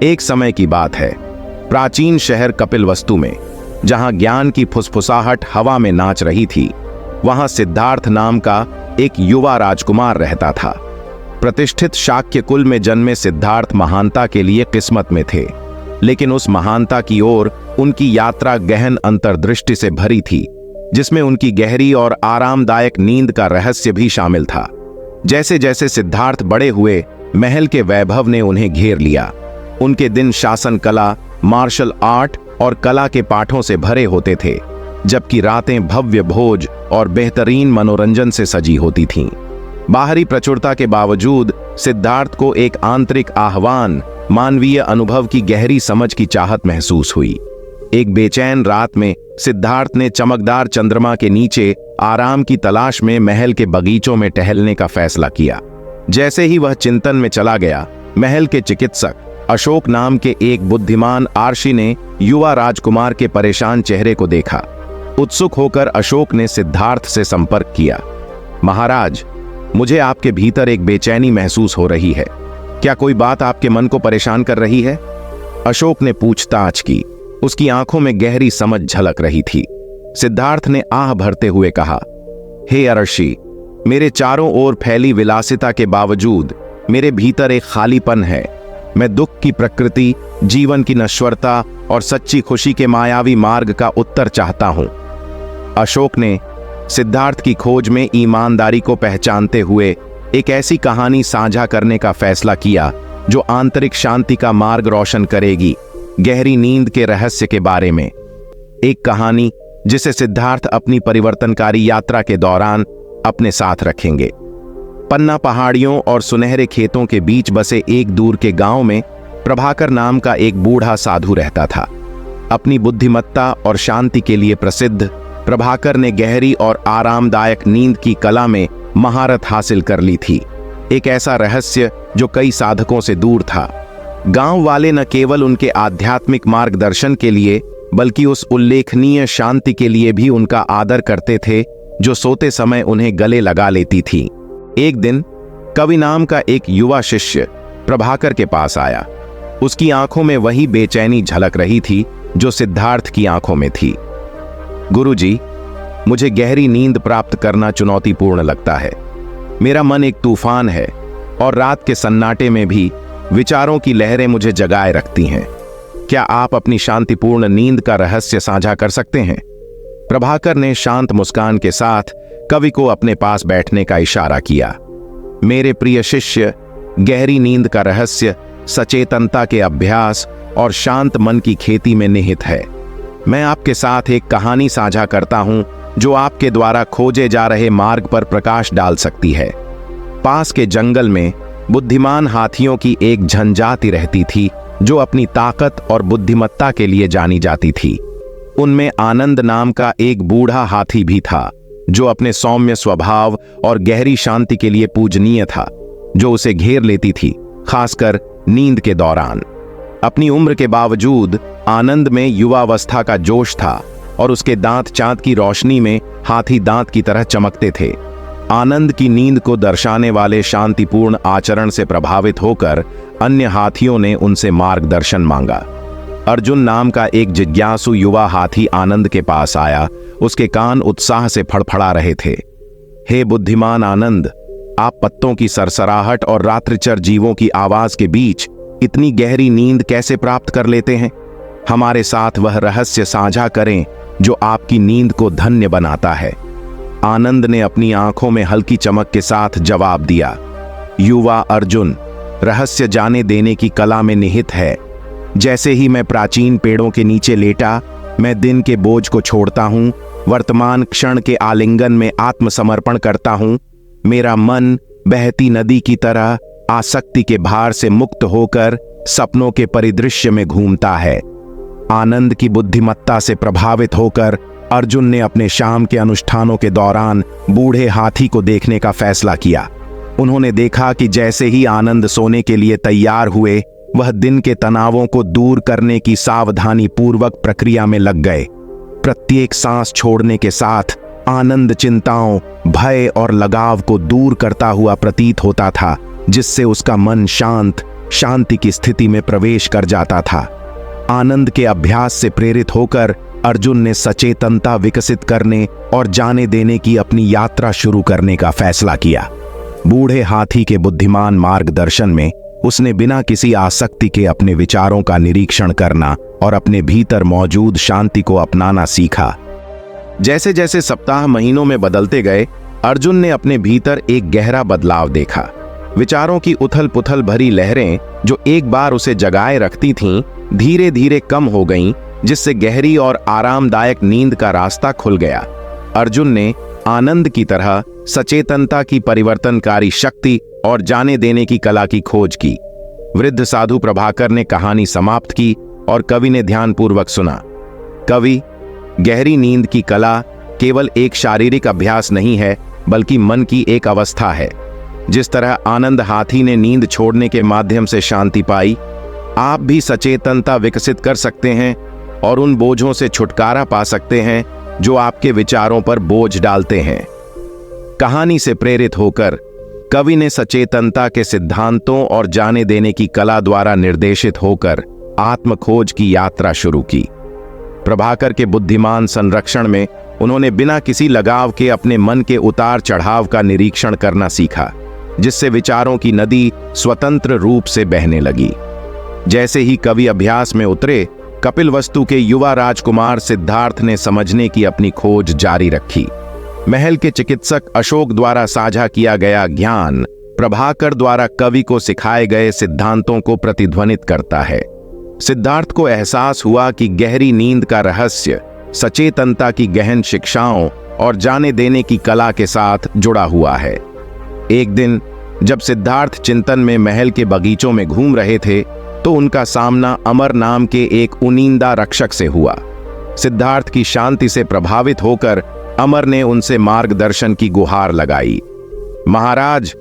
एक समय की बात है, प्राचीन शहर कपिलवस्तु में, जहां ज्ञान की फुसफुसाहट हवा में नाच रही थी, वहां सिद्धार्थ नाम का एक युवा राजकुमार रहता था। प्रतिष्ठित शाक्य कुल में जन्मे सिद्धार्थ महानता के लिए किस्मत में थे, लेकिन उस महानता की ओर उनकी यात्रा गहन अंतर्दृष्टि से भरी थी, जिसमें उनकी गहरी और आरामदायक नींद का रहस्य भी शामिल था। जैसे जैसे सिद्धार्थ बड़े हुए, महल के वैभव ने उन्हें घेर लिया। उनके दिन शासन कला, मार्शल आर्ट और कला के पाठों से भरे होते थे, जबकि रातें भव्य भोज और बेहतरीन मनोरंजन से सजी होती थीं। बाहरी प्रचुरता के बावजूद सिद्धार्थ को एक आंतरिक आह्वान, मानवीय अनुभव की गहरी समझ की चाहत महसूस हुई। एक बेचैन रात में सिद्धार्थ ने चमकदार चंद्रमा के नीचे आराम की तलाश में महल के बगीचों में टहलने का फैसला किया। जैसे ही वह चिंतन में चला गया, महल के चिकित्सक अशोक नाम के एक बुद्धिमान आर्षि ने युवा राजकुमार के परेशान चेहरे को देखा। उत्सुक होकर अशोक ने सिद्धार्थ से संपर्क किया। महाराज, मुझे आपके भीतर एक बेचैनी महसूस हो रही है। क्या कोई बात आपके मन को परेशान कर रही है? अशोक ने पूछताछ की। उसकी आंखों में गहरी समझ झलक रही थी। सिद्धार्थ ने आह भरते हुए कहा, हे अर्षि, मेरे चारों ओर फैली विलासिता के बावजूद मेरे भीतर एक खालीपन है। मैं दुख की प्रकृति, जीवन की नश्वरता और सच्ची खुशी के मायावी मार्ग का उत्तर चाहता हूं। अशोक ने सिद्धार्थ की खोज में ईमानदारी को पहचानते हुए एक ऐसी कहानी साझा करने का फैसला किया जो आंतरिक शांति का मार्ग रोशन करेगी, गहरी नींद के रहस्य के बारे में। एक कहानी जिसे सिद्धार्थ अपनी परिवर्तनकारी यात्रा के दौरान अपने साथ रखेंगे। पन्ना पहाड़ियों और सुनहरे खेतों के बीच बसे एक दूर के गांव में प्रभाकर नाम का एक बूढ़ा साधु रहता था। अपनी बुद्धिमत्ता और शांति के लिए प्रसिद्ध प्रभाकर ने गहरी और आरामदायक नींद की कला में महारत हासिल कर ली थी, एक ऐसा रहस्य जो कई साधकों से दूर था। गांव वाले न केवल उनके आध्यात्मिक मार्गदर्शन के लिए, बल्कि उस उल्लेखनीय शांति के लिए भी उनका आदर करते थे जो सोते समय उन्हें गले लगा लेती थी। एक दिन कवि नाम का एक युवा शिष्य प्रभाकर के पास आया। उसकी आंखों में वही बेचैनी झलक रही थी जो सिद्धार्थ की आंखों में थी। गुरुजी, मुझे गहरी नींद प्राप्त करना चुनौतीपूर्ण लगता है। मेरा मन एक तूफान है और रात के सन्नाटे में भी विचारों की लहरें मुझे जगाए रखती हैं। क्या आप अपनी शांतिपूर्ण नींद का रहस्य साझा कर सकते हैं? प्रभाकर ने शांत मुस्कान के साथ कवि को अपने पास बैठने का इशारा किया। मेरे प्रिय शिष्य, गहरी नींद का रहस्य सचेतनता के अभ्यास और शांत मन की खेती में निहित है। मैं आपके साथ एक कहानी साझा करता हूं जो आपके द्वारा खोजे जा रहे मार्ग पर प्रकाश डाल सकती है। पास के जंगल में बुद्धिमान हाथियों की एक जनजाति रहती थी जो अपनी ताकत और बुद्धिमत्ता के लिए जानी जाती थी। उनमें आनंद नाम का एक बूढ़ा हाथी भी था जो अपने सौम्य स्वभाव और गहरी शांति के लिए पूजनीय था, जो उसे घेर लेती थी, खासकर नींद के दौरान। अपनी उम्र के बावजूद आनंद में युवावस्था का जोश था और उसके दांत चांद की रोशनी में हाथी दांत की तरह चमकते थे। आनंद की नींद को दर्शाने वाले शांतिपूर्ण आचरण से प्रभावित होकर अन्य हाथियों ने उनसे मार्गदर्शन मांगा। अर्जुन नाम का एक जिज्ञासु युवा हाथी आनंद के पास आया। उसके कान उत्साह से फड़फड़ा रहे थे। हे बुद्धिमान आनंद, आप पत्तों की सरसराहट और रात्रिचर जीवों की आवाज के बीच इतनी गहरी नींद कैसे प्राप्त कर लेते हैं? हमारे साथ वह रहस्य साझा करें जो आपकी नींद को धन्य बनाता है। आनंद ने अपनी आंखों में हल्की चमक के साथ जवाब दिया, युवा अर्जुन, रहस्य जाने देने की कला में निहित है। जैसे ही मैं प्राचीन पेड़ों के नीचे लेटा, मैं दिन के बोझ को छोड़ता हूं, वर्तमान क्षण के आलिंगन में आत्मसमर्पण करता हूं। मेरा मन बहती नदी की तरह आसक्ति के भार से मुक्त होकर सपनों के परिदृश्य में घूमता है। आनंद की बुद्धिमत्ता से प्रभावित होकर अर्जुन ने अपने शाम के अनुष्ठानों के दौरान बूढ़े हाथी को देखने का फैसला किया। उन्होंने देखा कि जैसे ही आनंद सोने के लिए तैयार हुए, वह दिन के तनावों को दूर करने की सावधानी पूर्वक प्रक्रिया में लग गए। प्रत्येक सांस छोड़ने के साथ आनंद चिंताओं, भय और लगाव को दूर करता हुआ प्रतीत होता था, जिससे उसका मन शांत, शांति की स्थिति में प्रवेश कर जाता था। आनंद के अभ्यास से प्रेरित होकर अर्जुन ने सचेतनता विकसित करने और जाने देने की अपनी यात्रा शुरू करने का फैसला किया। बूढ़े हाथी के बुद्धिमान मार्गदर्शन में उसने बिना किसी आसक्ति के अपने विचारों का निरीक्षण करना और अपने भीतर मौजूद शांति को अपनाना सीखा। जैसे जैसे सप्ताह महीनों में बदलते गए, अर्जुन ने अपने भीतर एक गहरा बदलाव देखा। विचारों की उथल पुथल भरी लहरें जो एक बार उसे जगाए रखती थीं, धीरे धीरे कम हो गईं, जिससे गहरी और आरामदायक नींद का रास्ता खुल गया। अर्जुन ने आनंद की तरह सचेतनता की परिवर्तनकारी शक्ति और जाने देने की कला की खोज की। वृद्ध साधु प्रभाकर ने कहानी समाप्त की और कवि ने ध्यानपूर्वक सुना। कवि, गहरी नींद की कला केवल एक शारीरिक अभ्यास नहीं है, बल्कि मन की एक अवस्था है। जिस तरह आनंद हाथी ने नींद छोड़ने के माध्यम से शांति पाई, आप भी सचेतनता विकसित कर सकते हैं और उन बोझों से छुटकारा पा सकते हैं जो आपके विचारों पर बोझ डालते हैं। कहानी से प्रेरित होकर कवि ने सचेतनता के सिद्धांतों और जाने देने की कला द्वारा निर्देशित होकर आत्मखोज की यात्रा शुरू की। प्रभाकर के बुद्धिमान संरक्षण में उन्होंने बिना किसी लगाव के अपने मन के उतार चढ़ाव का निरीक्षण करना सीखा, जिससे विचारों की नदी स्वतंत्र रूप से बहने लगी। जैसे ही कवि अभ्यास में उतरे, कपिलवस्तु के युवा राजकुमार सिद्धार्थ ने समझने की अपनी खोज जारी रखी। महल के चिकित्सक अशोक द्वारा साझा किया गया ज्ञान प्रभाकर द्वारा कवि को सिखाए गए सिद्धांतों को प्रतिध्वनित करता है। सिद्धार्थ को एहसास हुआ कि गहरी नींद का रहस्य सचेतनता की गहन शिक्षाओं और जाने देने की कला के साथ जुड़ा हुआ है। एक दिन जब सिद्धार्थ चिंतन में महल के बगीचों में घूम रहे थे, तो उनका सामना अमर नाम के एक उनींदा रक्षक से हुआ। सिद्धार्थ की शांति से प्रभावित होकर अमर ने उनसे मार्गदर्शन की गुहार लगाई। महाराज,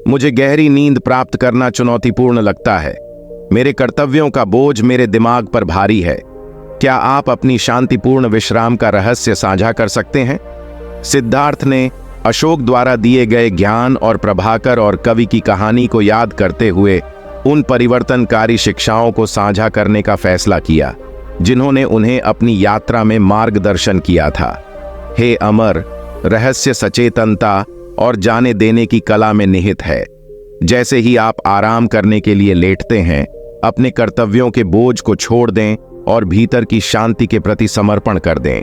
मुझे गहरी नींद प्राप्त करना चुनौतीपूर्ण लगता है। मेरे कर्तव्यों का बोझ मेरे दिमाग पर भारी है। क्या आप अपनी शांतिपूर्ण विश्राम का रहस्य साझा कर सकते हैं? सिद्धार्थ ने अशोक द्वारा दिए गए ज्ञान और प्रभाकर और कवि की कहानी को याद करते हुए उन परिवर्तनकारी शिक्षाओं को साझा करने का फैसला किया, जिन्होंने उन्हें अपनी यात्रा में मार्गदर्शन किया था। हे अमर, रहस्य सचेतनता और जाने देने की कला में निहित है। जैसे ही आप आराम करने के लिए लेटते हैं, अपने कर्तव्यों के बोझ को छोड़ दें और भीतर की शांति के प्रति समर्पण कर दें।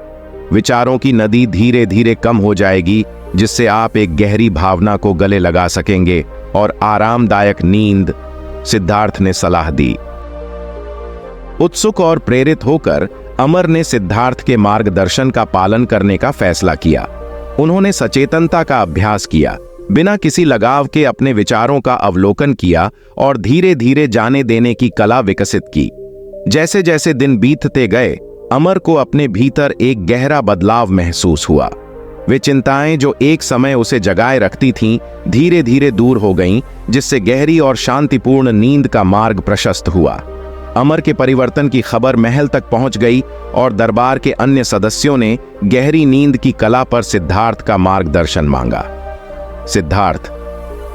विचारों की नदी धीरे धीरे कम हो जाएगी, जिससे आप एक गहरी भावना को गले लगा सकेंगे और आरामदायक नींद। सिद्धार्थ ने सलाह दी। उत्सुक और प्रेरित होकर अमर ने सिद्धार्थ के मार्गदर्शन का पालन करने का फैसला किया। उन्होंने सचेतनता का अभ्यास किया, बिना किसी लगाव के अपने विचारों का अवलोकन किया और धीरे धीरे जाने देने की कला विकसित की। जैसे जैसे दिन बीतते गए, अमर को अपने भीतर एक गहरा बदलाव महसूस हुआ। वे चिंताएं जो एक समय उसे जगाए रखती थीं, धीरे धीरे दूर हो गईं, जिससे गहरी और शांतिपूर्ण नींद का मार्ग प्रशस्त हुआ। अमर के परिवर्तन की खबर महल तक पहुंच गई और दरबार के अन्य सदस्यों ने गहरी नींद की कला पर सिद्धार्थ का मार्गदर्शन मांगा। सिद्धार्थ,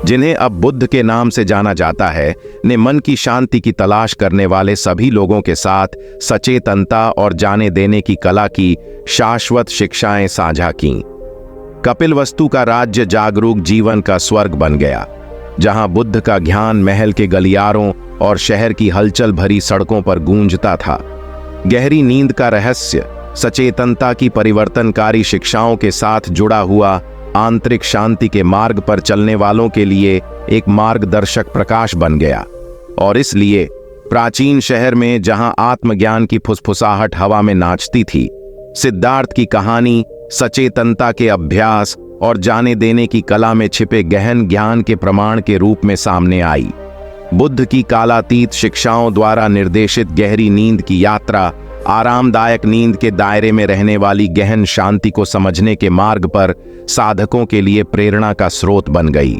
जिन्हें अब बुद्ध के नाम से जाना जाता है, ने मन की शांति की तलाश करने वाले सभी लोगों के साथ सचेतनता और जाने देने की कला की शाश्वत शिक्षाएं साझा कीं। कपिलवस्तु का राज्य जागरूक जीवन का स्वर्ग बन गया, जहां बुद्ध का ज्ञान महल के गलियारों और शहर की हलचल भरी सड़कों पर गूंजता था। गहरी नींद का रहस्य सचेतनता की परिवर्तनकारी शिक्षाओं के साथ जुड़ा हुआ आंतरिक शांति के मार्ग पर चलने वालों के लिए एक मार्गदर्शक प्रकाश बन गया। और इसलिए प्राचीन शहर में जहां आत्मज्ञान की फुसफुसाहट हवा में नाचती थी, सिद्धार्थ की कहानी सचेतनता के अभ्यास और जाने देने की कला में छिपे गहन ज्ञान के प्रमाण के रूप में सामने आई। बुद्ध की कालातीत शिक्षाओं द्वारा निर्देशित गहरी नींद की यात्रा आरामदायक नींद के दायरे में रहने वाली गहन शांति को समझने के मार्ग पर साधकों के लिए प्रेरणा का स्रोत बन गई।